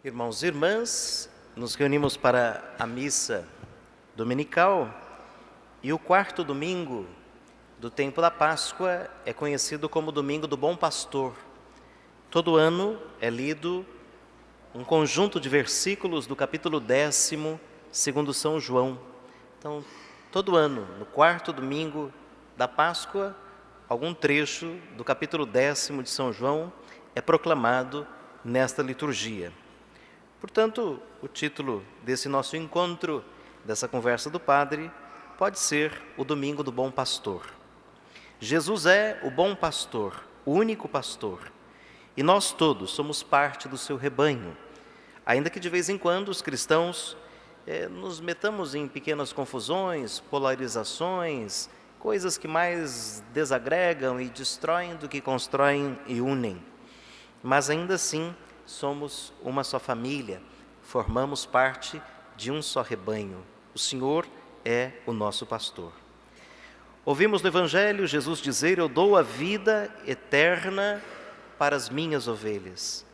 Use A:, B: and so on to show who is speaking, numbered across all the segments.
A: Irmãos e irmãs, nos reunimos para a missa dominical e o quarto domingo do tempo da Páscoa é conhecido como Domingo do Bom Pastor. Todo ano é lido um conjunto de versículos do capítulo 10º, segundo São João. Então, todo ano, no quarto domingo da Páscoa, algum trecho do capítulo 10º de São João é proclamado nesta liturgia. Portanto, o título desse nosso encontro, dessa conversa do Padre, pode ser o Domingo do Bom Pastor. Jesus é o bom pastor, o único pastor, e nós todos somos parte do seu rebanho, ainda que de vez em quando os cristãos nos metamos em pequenas confusões, polarizações, coisas que mais desagregam e destroem do que constroem e unem. Mas ainda assim, somos uma só família, formamos parte de um só rebanho. O Senhor é o nosso pastor. Ouvimos no Evangelho Jesus dizer: eu dou a vida eterna para as minhas ovelhas.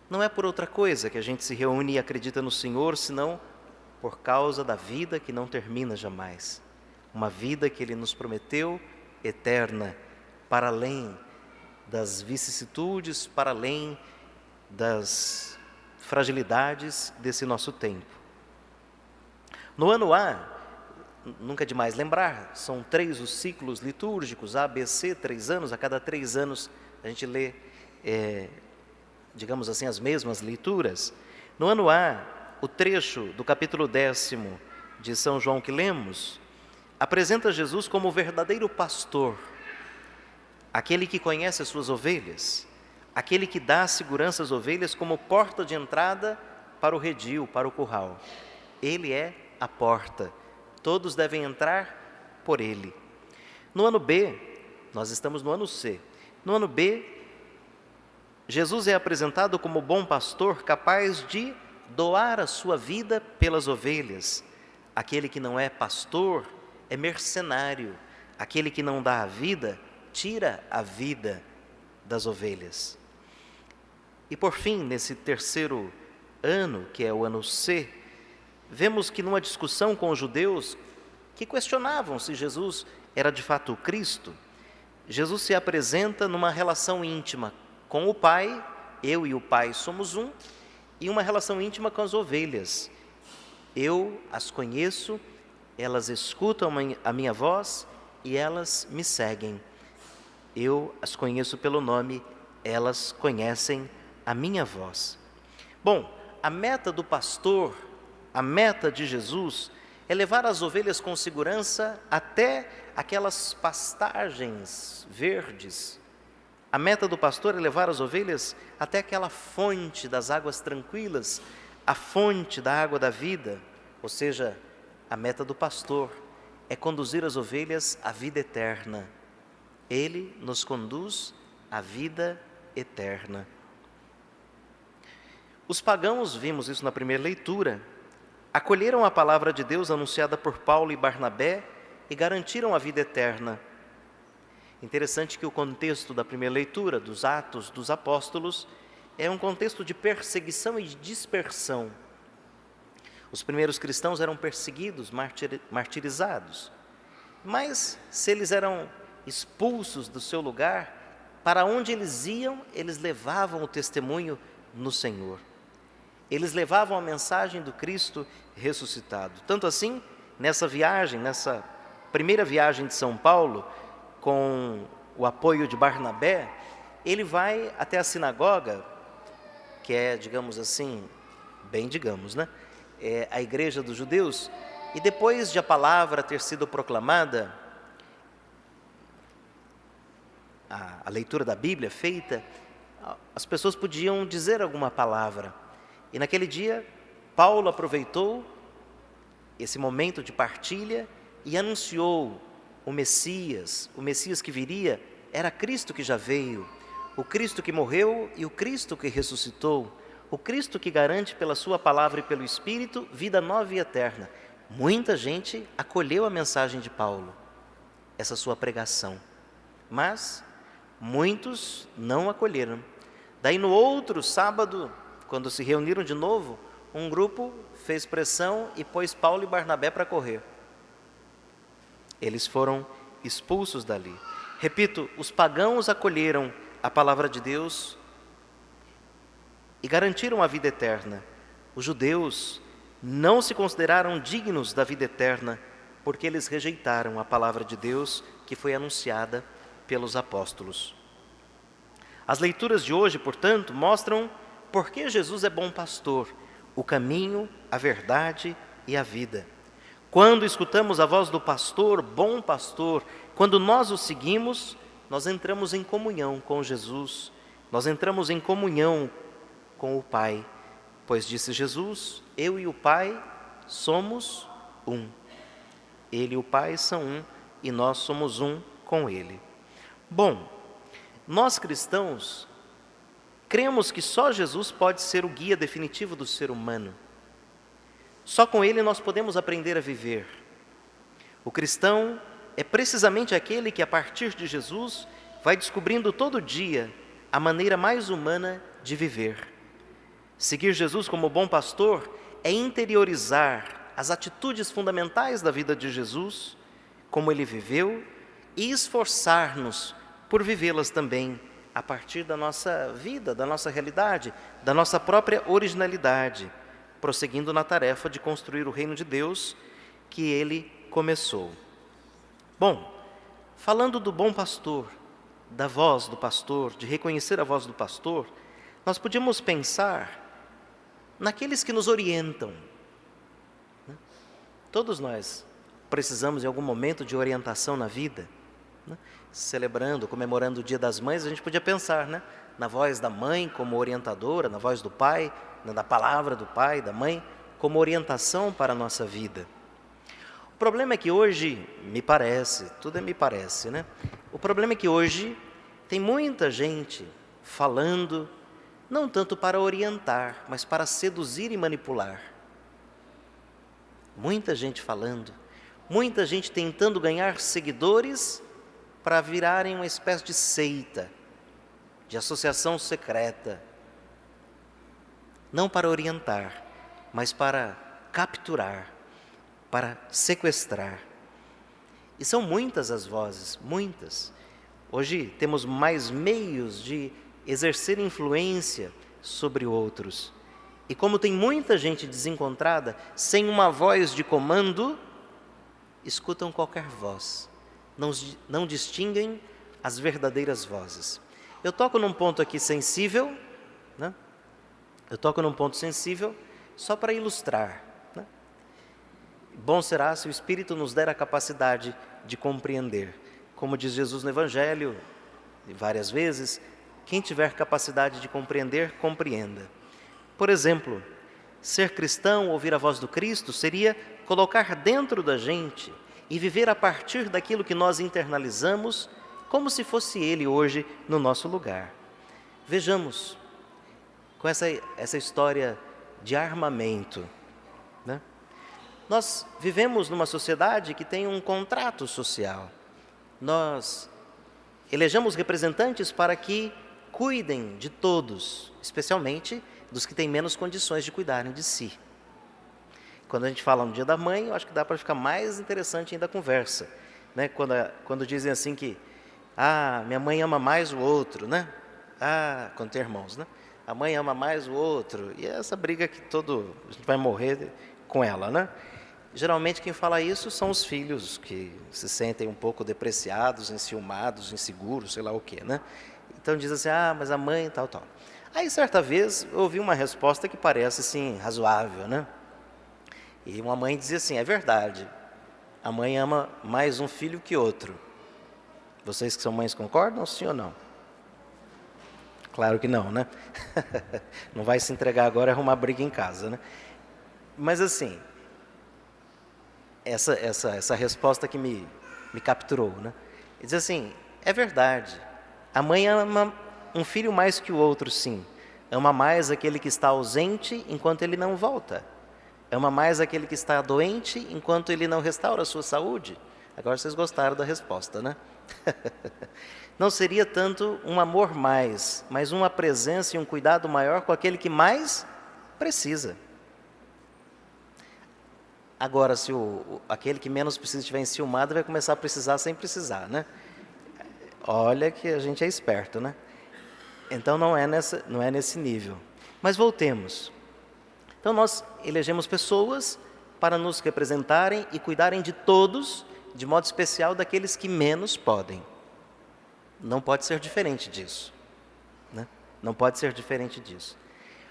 A: Não é por outra coisa que a gente se reúne e acredita no Senhor, senão por causa da vida que não termina jamais. Uma vida que Ele nos prometeu, eterna, para além das vicissitudes, para além das fragilidades desse nosso tempo. No ano A, nunca é demais lembrar, são 3 os ciclos litúrgicos, A, B, C, 3 anos, a cada 3 anos a gente lê, digamos assim, as mesmas leituras. No ano A, o trecho do capítulo 10º de São João que lemos, apresenta Jesus como o verdadeiro pastor, aquele que conhece as suas ovelhas, aquele que dá segurança às ovelhas como porta de entrada para o redil, para o curral. Ele é a porta, todos devem entrar por Ele. No ano B, nós estamos no ano C, no ano B, Jesus é apresentado como bom pastor capaz de doar a sua vida pelas ovelhas. Aquele que não é pastor é mercenário, aquele que não dá a vida, tira a vida das ovelhas. E por fim, nesse terceiro ano, que é o ano C, vemos que numa discussão com os judeus que questionavam se Jesus era de fato o Cristo, Jesus se apresenta numa relação íntima com o Pai, eu e o Pai somos um, e uma relação íntima com as ovelhas. Eu as conheço, elas escutam a minha voz e elas me seguem. Eu as conheço pelo nome, elas conhecem a minha voz. Bom, a meta do pastor, a meta de Jesus, é levar as ovelhas com segurança até aquelas pastagens verdes. A meta do pastor é levar as ovelhas até aquela fonte das águas tranquilas, a fonte da água da vida. Ou seja, a meta do pastor é conduzir as ovelhas à vida eterna. Ele nos conduz à vida eterna. Os pagãos, vimos isso na primeira leitura, acolheram a palavra de Deus anunciada por Paulo e Barnabé e garantiram a vida eterna. Interessante que o contexto da primeira leitura, dos Atos dos Apóstolos, é um contexto de perseguição e de dispersão. Os primeiros cristãos eram perseguidos, martirizados. Mas se eles eram expulsos do seu lugar, para onde eles iam, eles levavam o testemunho no Senhor. Eles levavam a mensagem do Cristo ressuscitado. Tanto assim, nessa viagem, nessa primeira viagem de São Paulo, com o apoio de Barnabé, ele vai até a sinagoga, que é, digamos assim, é a igreja dos judeus, e depois de a palavra ter sido proclamada, a leitura da Bíblia feita, as pessoas podiam dizer alguma palavra. E naquele dia, Paulo aproveitou esse momento de partilha e anunciou o Messias que viria, era Cristo que já veio, o Cristo que morreu e o Cristo que ressuscitou, o Cristo que garante pela sua palavra e pelo Espírito vida nova e eterna. Muita gente acolheu a mensagem de Paulo, essa sua pregação, mas muitos não acolheram. Daí no outro sábado, quando se reuniram de novo, um grupo fez pressão e pôs Paulo e Barnabé para correr. Eles foram expulsos dali. Repito, os pagãos acolheram a palavra de Deus e garantiram a vida eterna. Os judeus não se consideraram dignos da vida eterna porque eles rejeitaram a palavra de Deus que foi anunciada pelos apóstolos. As leituras de hoje, portanto, mostram por que Jesus é bom pastor, o caminho, a verdade e a vida. Quando escutamos a voz do pastor, bom pastor, quando nós o seguimos, nós entramos em comunhão com Jesus, nós entramos em comunhão com o Pai, pois disse Jesus, eu e o Pai somos um. Ele e o Pai são um e nós somos um com Ele. Bom, nós cristãos cremos que só Jesus pode ser o guia definitivo do ser humano. Só com Ele nós podemos aprender a viver. O cristão é precisamente aquele que, a partir de Jesus, vai descobrindo todo dia a maneira mais humana de viver. Seguir Jesus como bom pastor é interiorizar as atitudes fundamentais da vida de Jesus, como Ele viveu, e esforçar-nos por vivê-las também a partir da nossa vida, da nossa realidade, da nossa própria originalidade, prosseguindo na tarefa de construir o reino de Deus que Ele começou. Bom, falando do bom pastor, da voz do pastor, de reconhecer a voz do pastor, nós podíamos pensar naqueles que nos orientam. Todos nós precisamos em algum momento de orientação na vida. Celebrando, comemorando o Dia das Mães, a gente podia pensar, na voz da mãe como orientadora, na voz do pai, na palavra do pai, da mãe, como orientação para a nossa vida. O problema é que hoje, me parece, tudo me parece, O problema é que hoje tem muita gente falando, não tanto para orientar, mas para seduzir e manipular. Muita gente falando, muita gente tentando ganhar seguidores para virarem uma espécie de seita, de associação secreta. Não para orientar, mas para capturar, para sequestrar. E são muitas as vozes, muitas. Hoje temos mais meios de exercer influência sobre outros. E como tem muita gente desencontrada, sem uma voz de comando, escutam qualquer voz. Não distinguem as verdadeiras vozes. Eu toco num ponto aqui sensível, Eu toco num ponto sensível só para ilustrar. Bom será se o Espírito nos der a capacidade de compreender. Como diz Jesus no Evangelho, várias vezes, quem tiver capacidade de compreender, compreenda. Por exemplo, ser cristão, ouvir a voz do Cristo, seria colocar dentro da gente e viver a partir daquilo que nós internalizamos, como se fosse Ele hoje no nosso lugar. Vejamos, com essa história de armamento, Nós vivemos numa sociedade que tem um contrato social. Nós elegemos representantes para que cuidem de todos, especialmente dos que têm menos condições de cuidarem de si. Quando a gente fala no Dia da Mãe, eu acho que dá para ficar mais interessante ainda a conversa, Quando dizem assim que, minha mãe ama mais o outro, quando tem irmãos, A mãe ama mais o outro, e essa briga que a gente vai morrer com ela, Geralmente quem fala isso são os filhos que se sentem um pouco depreciados, enciumados, inseguros, sei lá o quê, Então diz assim, mas a mãe tal. Aí certa vez eu ouvi uma resposta que parece assim razoável, E uma mãe dizia assim, é verdade, a mãe ama mais um filho que outro. Vocês que são mães concordam, sim ou não? Claro que não, Não vai se entregar agora e arrumar briga em casa, Mas assim, essa resposta que me capturou, Diz assim, é verdade, a mãe ama um filho mais que o outro, sim. Ama mais aquele que está ausente enquanto ele não volta. Ama mais aquele que está doente enquanto ele não restaura a sua saúde. Agora vocês gostaram da resposta, Não seria tanto um amor mais, mas uma presença e um cuidado maior com aquele que mais precisa. Agora, se aquele que menos precisa estiver enciumado, vai começar a precisar sem precisar, né? Olha que a gente é esperto, né? Então não é nesse nível. Mas voltemos. Então nós elegemos pessoas para nos representarem e cuidarem de todos, de modo especial daqueles que menos podem. Não pode ser diferente disso, né? Não pode ser diferente disso.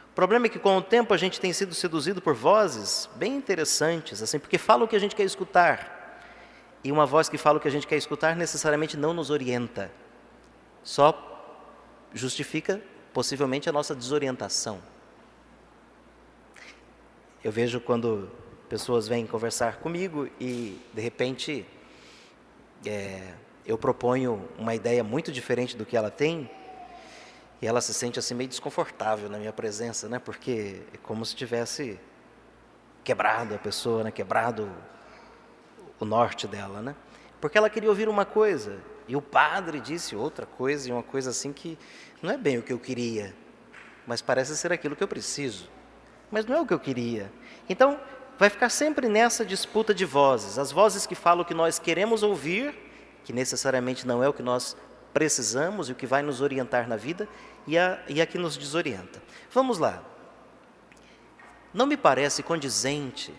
A: O problema é que com o tempo a gente tem sido seduzido por vozes bem interessantes, assim, porque fala o que a gente quer escutar. E uma voz que fala o que a gente quer escutar necessariamente não nos orienta. Só justifica possivelmente a nossa desorientação. Eu vejo quando pessoas vêm conversar comigo e de repente eu proponho uma ideia muito diferente do que ela tem, e ela se sente assim meio desconfortável na minha presença, né? Porque é como se tivesse quebrado a pessoa, né? Quebrado o norte dela, né? Porque ela queria ouvir uma coisa, e o padre disse outra coisa, e uma coisa assim que não é bem o que eu queria, mas parece ser aquilo que eu preciso, mas não é o que eu queria. Então, vai ficar sempre nessa disputa de vozes, as vozes que falam o que nós queremos ouvir, que necessariamente não é o que nós precisamos e o que vai nos orientar na vida, e a que nos desorienta. Vamos lá. Não me parece condizente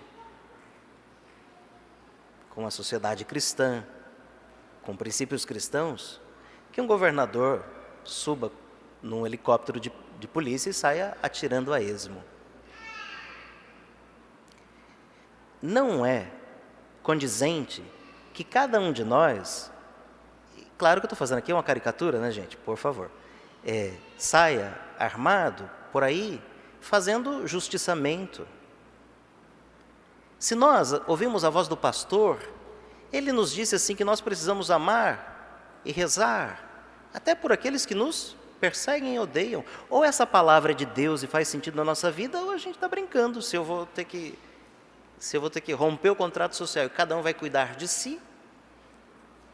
A: com a sociedade cristã, com princípios cristãos, que um governador suba num helicóptero de polícia e saia atirando a esmo. Não é condizente que cada um de nós, claro que eu estou fazendo aqui uma caricatura, né, gente, por favor, saia armado por aí fazendo justiçamento. Se nós ouvimos a voz do pastor, ele nos disse assim que nós precisamos amar e rezar, até por aqueles que nos perseguem e odeiam. Ou essa palavra é de Deus e faz sentido na nossa vida, ou a gente está brincando, se eu vou ter que romper o contrato social e cada um vai cuidar de si,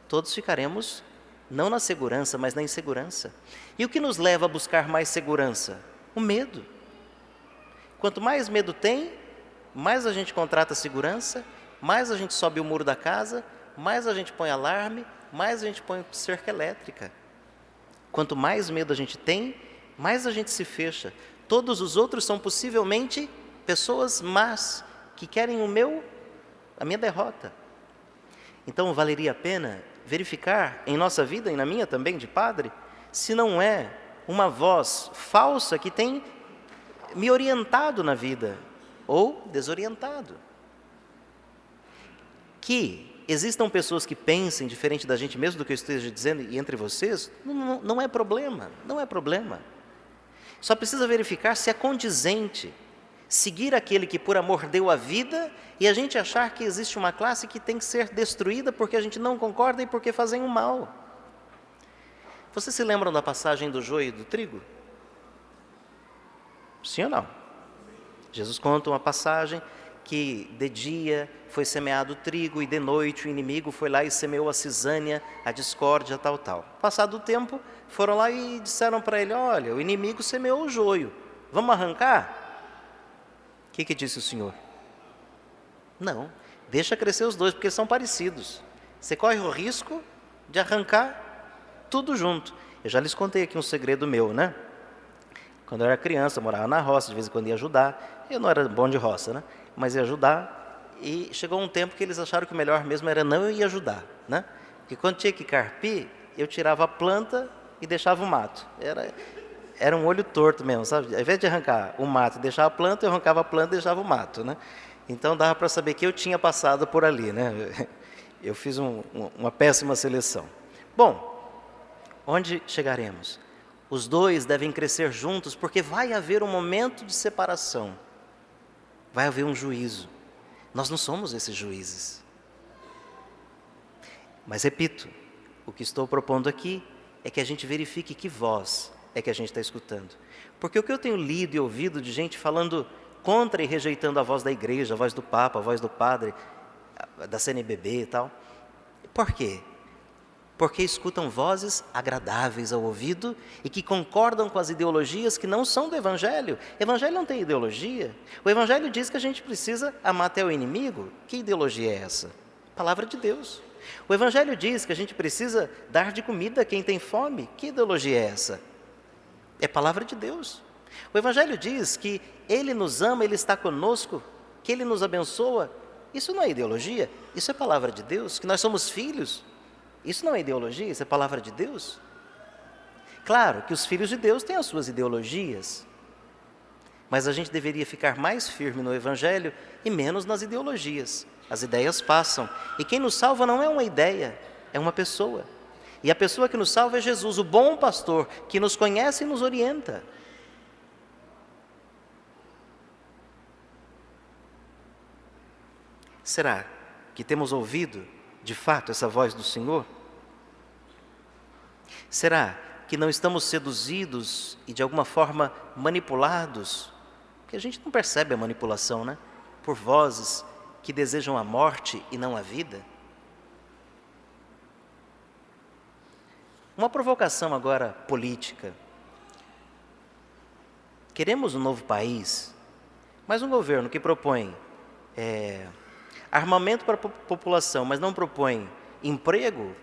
A: todos ficaremos não na segurança, mas na insegurança. E o que nos leva a buscar mais segurança? O medo. Quanto mais medo tem, mais a gente contrata segurança, mais a gente sobe o muro da casa, mais a gente põe alarme, mais a gente põe cerca elétrica. Quanto mais medo a gente tem, mais a gente se fecha. Todos os outros são possivelmente pessoas más, que querem a minha derrota. Então valeria a pena verificar em nossa vida, e na minha também de padre, se não é uma voz falsa que tem me orientado na vida, ou desorientado. Que existam pessoas que pensem diferente da gente, mesmo do que eu esteja dizendo, e entre vocês, não é problema, não é problema. Só precisa verificar se é condizente seguir aquele que por amor deu a vida e a gente achar que existe uma classe que tem que ser destruída porque a gente não concorda e porque fazem o mal. Vocês se lembram da passagem do joio e do trigo? Sim ou não? Jesus conta uma passagem que de dia foi semeado o trigo e de noite o inimigo foi lá e semeou a cisânia, a discórdia, tal. Passado o tempo, foram lá e disseram para ele: olha, o inimigo semeou o joio, vamos arrancar? O que disse o Senhor? Não, deixa crescer os dois, porque são parecidos. Você corre o risco de arrancar tudo junto. Eu já lhes contei aqui um segredo meu, né? Quando eu era criança, eu morava na roça, de vez em quando ia ajudar. Eu não era bom de roça, né? Mas ia ajudar. E chegou um tempo que eles acharam que o melhor mesmo era não ir ajudar, né? Porque quando tinha que carpir, eu tirava a planta e deixava o mato. Era um olho torto mesmo, sabe? Ao invés de arrancar o mato e deixar a planta, eu arrancava a planta e deixava o mato, né? Então dava para saber que eu tinha passado por ali, né? Eu fiz uma péssima seleção. Bom, onde chegaremos? Os dois devem crescer juntos, porque vai haver um momento de separação. Vai haver um juízo. Nós não somos esses juízes. Mas repito, o que estou propondo aqui é que a gente verifique que voz é que a gente está escutando. Porque o que eu tenho lido e ouvido de gente falando contra e rejeitando a voz da igreja, a voz do Papa, a voz do padre, da CNBB e tal. Por quê? porque escutam vozes agradáveis ao ouvido e que concordam com as ideologias que não são do Evangelho. O Evangelho não tem ideologia. O Evangelho diz que a gente precisa amar até o inimigo. Que ideologia é essa? Palavra de Deus. O Evangelho diz que a gente precisa dar de comida a quem tem fome. Que ideologia é essa? É palavra de Deus. O Evangelho diz que Ele nos ama, Ele está conosco, que Ele nos abençoa. Isso não é ideologia, isso é palavra de Deus, que nós somos filhos. Isso não é ideologia, isso é palavra de Deus. Claro que os filhos de Deus têm as suas ideologias, mas a gente deveria ficar mais firme no Evangelho e menos nas ideologias. As ideias passam, e quem nos salva não é uma ideia, é uma pessoa. E a pessoa que nos salva é Jesus, o bom pastor, que nos conhece e nos orienta. Será que temos ouvido, de fato, essa voz do Senhor? Será que não estamos seduzidos e, de alguma forma, manipulados? Porque a gente não percebe a manipulação, né? Por vozes que desejam a morte e não a vida. Uma provocação agora política. Queremos um novo país, mas um governo que propõe armamento para a população, mas não propõe emprego,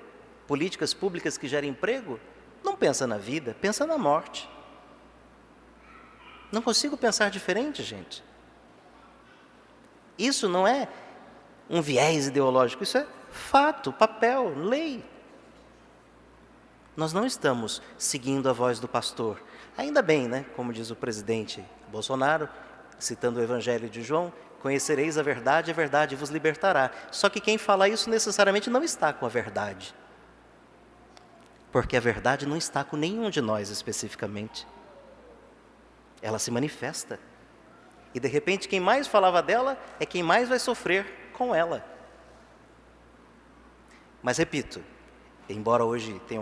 A: políticas públicas que gerem emprego, não pensa na vida, pensa na morte. Não consigo pensar diferente, gente. Isso não é um viés ideológico, isso é fato, papel, lei. Nós não estamos seguindo a voz do pastor. Ainda bem, né? Como diz o presidente Bolsonaro, citando o Evangelho de João, conhecereis a verdade vos libertará. Só que quem fala isso necessariamente não está com a verdade. Porque a verdade não está com nenhum de nós especificamente. Ela se manifesta. E de repente quem mais falava dela é quem mais vai sofrer com ela. Mas repito, embora hoje tenha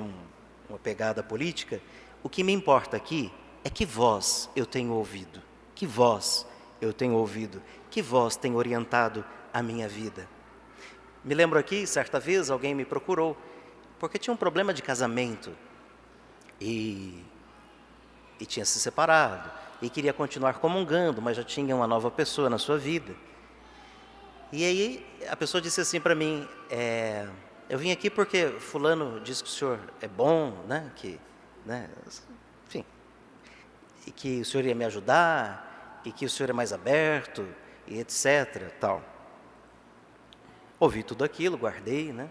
A: uma pegada política, o que me importa aqui é que voz eu tenho ouvido. Que voz eu tenho ouvido. Que voz tem orientado a minha vida. Me lembro aqui, certa vez, alguém me procurou, porque tinha um problema de casamento, e tinha se separado, e queria continuar comungando, mas já tinha uma nova pessoa na sua vida. E aí a pessoa disse assim para mim, eu vim aqui porque fulano disse que o senhor é bom, né, enfim, e que o senhor ia me ajudar, e que o senhor é mais aberto, e etc, tal. Ouvi tudo aquilo, guardei, né?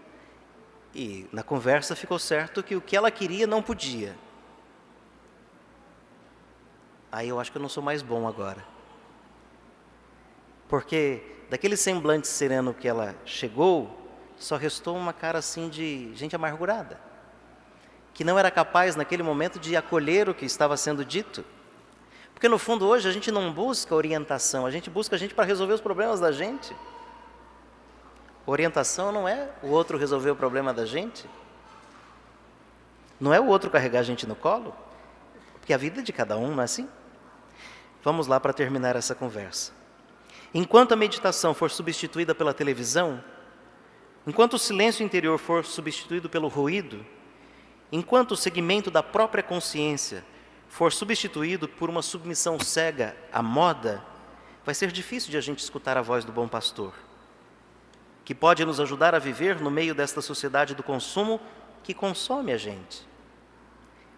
A: E na conversa ficou certo que o que ela queria não podia. Aí eu acho que eu não sou mais bom agora. Porque daquele semblante sereno que ela chegou, só restou uma cara assim de gente amargurada, que não era capaz naquele momento de acolher o que estava sendo dito. Porque no fundo hoje a gente não busca orientação, a gente busca a gente para resolver os problemas da gente. Orientação não é o outro resolver o problema da gente. Não é o outro carregar a gente no colo. Porque a vida é de cada um, não é assim? Vamos lá para terminar essa conversa. Enquanto a meditação for substituída pela televisão, enquanto o silêncio interior for substituído pelo ruído, enquanto o segmento da própria consciência for substituído por uma submissão cega à moda, vai ser difícil de a gente escutar a voz do bom pastor, que pode nos ajudar a viver no meio desta sociedade do consumo que consome a gente.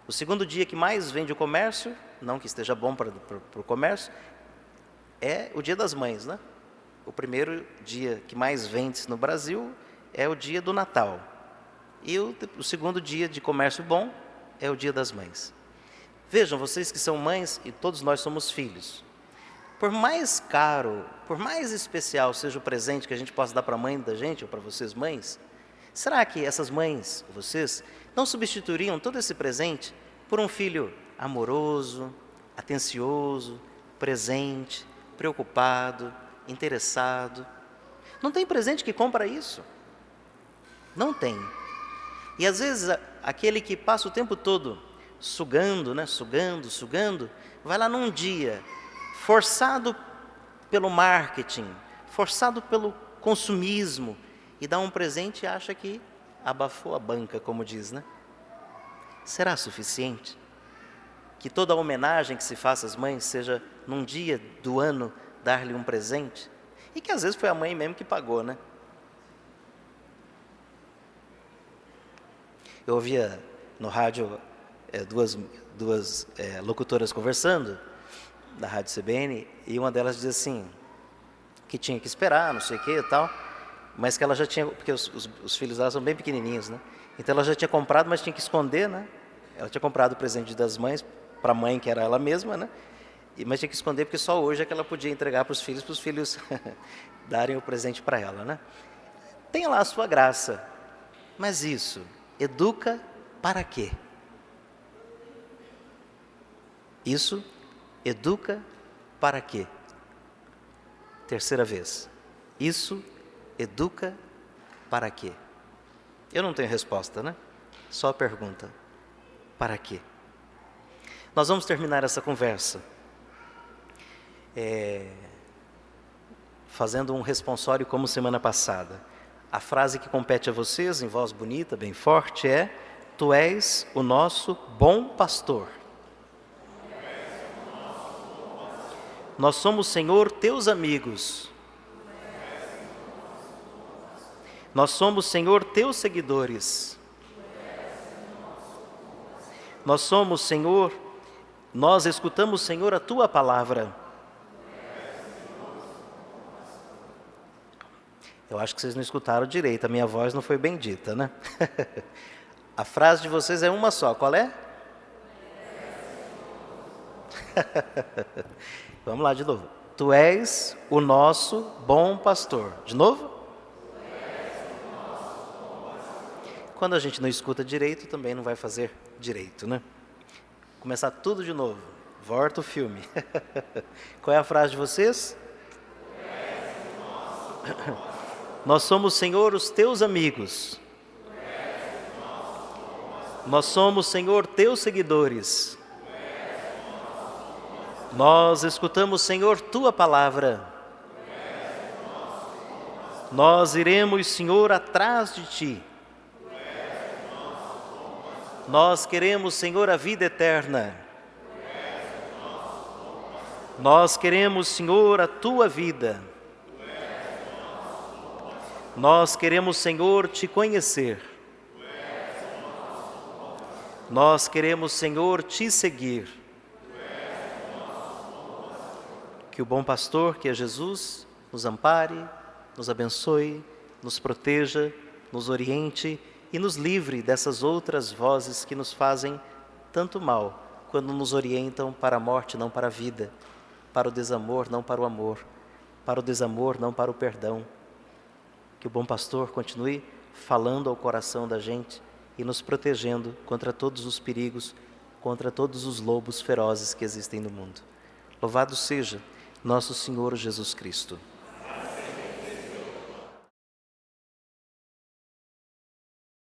A: O segundo dia que mais vende o comércio, não que esteja bom para o comércio, é o Dia das Mães, né? O primeiro dia que mais vende no Brasil é o dia do Natal. E o segundo dia de comércio bom é o Dia das Mães. Vejam, vocês que são mães, e todos nós somos filhos. Por mais caro, por mais especial seja o presente que a gente possa dar para a mãe da gente, ou para vocês mães, será que essas mães, vocês, não substituiriam todo esse presente por um filho amoroso, atencioso, presente, preocupado, interessado? Não tem presente que compra isso. Não tem. E às vezes aquele que passa o tempo todo sugando, né, sugando, vai lá num dia, forçado pelo marketing, forçado pelo consumismo, e dá um presente e acha que abafou a banca, como diz, né? Será suficiente? Que toda homenagem que se faça às mães seja num dia do ano dar-lhe um presente? E que às vezes foi a mãe mesmo que pagou, né? Eu ouvia no rádio duas locutoras conversando, da Rádio CBN, e uma delas dizia assim, que tinha que esperar, não sei o que e tal, mas que ela já tinha, porque os filhos dela são bem pequenininhos, né? Então ela já tinha comprado, mas tinha que esconder, né? Ela tinha comprado o presente das mães, para a mãe, que era ela mesma, né? Mas tinha que esconder, porque só hoje é que ela podia entregar para os filhos darem o presente para ela, né? Tem lá a sua graça, mas isso educa para quê? Isso educa para quê? Terceira vez. Isso educa para quê? Eu não tenho resposta, né? Só a pergunta. Para quê? Nós vamos terminar essa conversa fazendo um responsório como semana passada. A frase que compete a vocês, em voz bonita, bem forte, é: Tu és o nosso bom pastor. Nós somos, Senhor, teus amigos. Nós somos, Senhor, teus seguidores. Nós somos, Senhor, nós escutamos, Senhor, a tua palavra. Eu acho que vocês não escutaram direito, a minha voz não foi bem dita, né? A frase de vocês é uma só, qual é? Vamos lá de novo. Tu és o nosso bom pastor. De novo? Quando a gente não escuta direito, também não vai fazer direito, né? Começar tudo de novo. Volta o filme. Qual é a frase de vocês? Nós somos, Senhor, os teus amigos. Nós somos, Senhor, teus seguidores. Nós escutamos, Senhor, tua palavra. Nós iremos, Senhor, atrás de ti. Nós queremos, Senhor, a vida eterna. Nós queremos, Senhor, a tua vida. Nós queremos, Senhor, te conhecer. Nós queremos, Senhor, te seguir. Que o bom pastor, que é Jesus, nos ampare, nos abençoe, nos proteja, nos oriente e nos livre dessas outras vozes que nos fazem tanto mal, quando nos orientam para a morte, não para a vida, para o desamor, não para o amor, para o desamor, não para o perdão. Que o bom pastor continue falando ao coração da gente e nos protegendo contra todos os perigos, contra todos os lobos ferozes que existem no mundo. Louvado seja nosso Senhor Jesus Cristo.